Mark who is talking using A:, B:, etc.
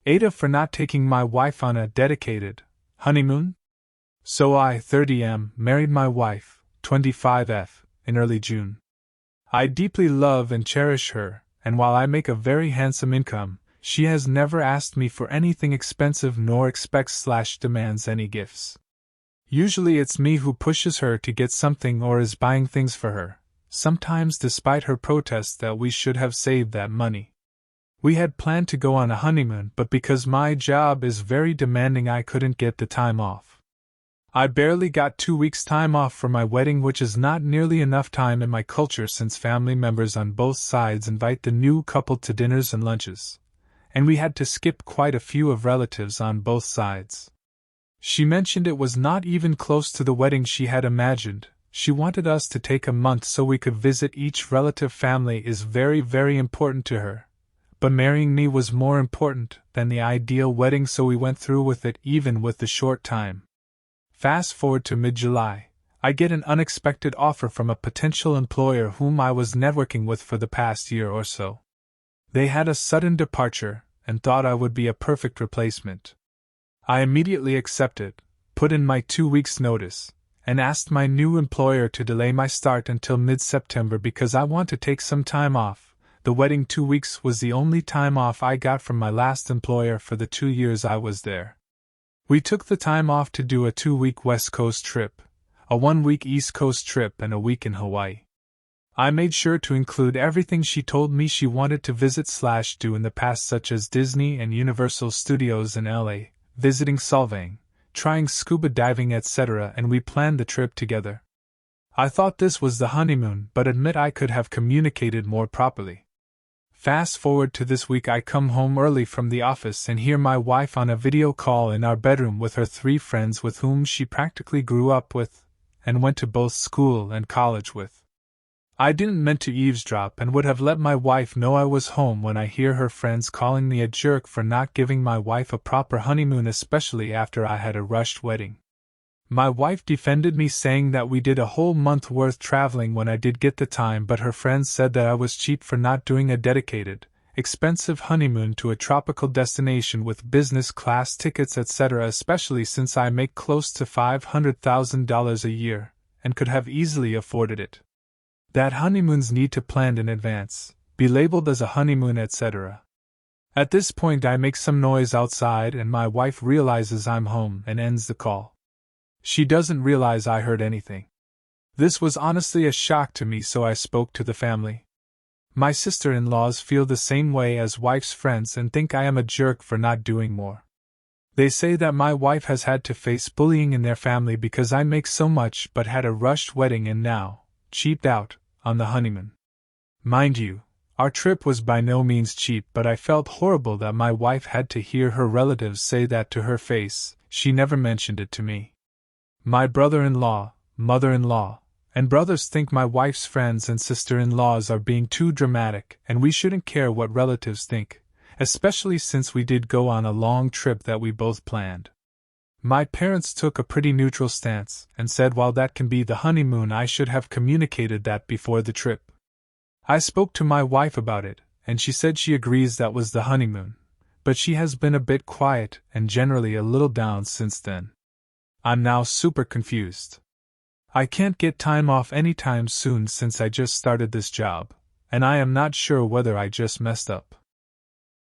A: Ada for not taking my wife on a dedicated honeymoon? So I, 30M, married my wife, 25F, in early June. I deeply love and cherish her, and while I make a very handsome income, she has never asked me for anything expensive nor expects/demands any gifts. Usually it's me who pushes her to get something or is buying things for her, sometimes despite her protests that we should have saved that money. We had planned to go on a honeymoon, but because my job is very demanding I couldn't get the time off. I barely got 2 weeks' time off for my wedding, which is not nearly enough time in my culture since family members on both sides invite the new couple to dinners and lunches, and we had to skip quite a few of relatives on both sides. She mentioned it was not even close to the wedding she had imagined. She wanted us to take a month so we could visit each relative. Family is very, very important to her, but marrying me was more important than the ideal wedding, so we went through with it even with the short time. Fast forward to mid-July, I get an unexpected offer from a potential employer whom I was networking with for the past year or so. They had a sudden departure and thought I would be a perfect replacement. I immediately accepted, put in my 2 weeks' notice, and asked my new employer to delay my start until mid-September because I want to take some time off. The wedding 2 weeks was the only time off I got from my last employer for the 2 years I was there. We took the time off to do a 2-week West Coast trip, a 1-week East Coast trip, and a week in Hawaii. I made sure to include everything she told me she wanted to visit/do in the past, such as Disney and Universal Studios in LA, visiting Solvang, trying scuba diving, etc., and we planned the trip together. I thought this was the honeymoon, but admit I could have communicated more properly. Fast forward to this week, I come home early from the office and hear my wife on a video call in our bedroom with her 3 friends with whom she practically grew up with, and went to both school and college with. I didn't mean to eavesdrop and would have let my wife know I was home when I hear her friends calling me a jerk for not giving my wife a proper honeymoon, especially after I had a rushed wedding. My wife defended me, saying that we did a whole month worth traveling when I did get the time, but her friends said that I was cheap for not doing a dedicated, expensive honeymoon to a tropical destination with business class tickets, etc., especially since I make close to $500,000 a year, and could have easily afforded it. That honeymoons need to plan in advance, be labeled as a honeymoon, etc. At this point I make some noise outside and my wife realizes I'm home and ends the call. She doesn't realize I heard anything. This was honestly a shock to me, so I spoke to the family. My sister-in-laws feel the same way as wife's friends and think I am a jerk for not doing more. They say that my wife has had to face bullying in their family because I make so much but had a rushed wedding and now cheaped out on the honeymoon. Mind you, our trip was by no means cheap, but I felt horrible that my wife had to hear her relatives say that to her face. She never mentioned it to me. My brother-in-law, mother-in-law, and brothers think my wife's friends and sister-in-laws are being too dramatic, and we shouldn't care what relatives think, especially since we did go on a long trip that we both planned. My parents took a pretty neutral stance and said while that can be the honeymoon, I should have communicated that before the trip. I spoke to my wife about it, and she said she agrees that was the honeymoon, but she has been a bit quiet and generally a little down since then. I'm now super confused. I can't get time off anytime soon since I just started this job, and I am not sure whether I just messed up.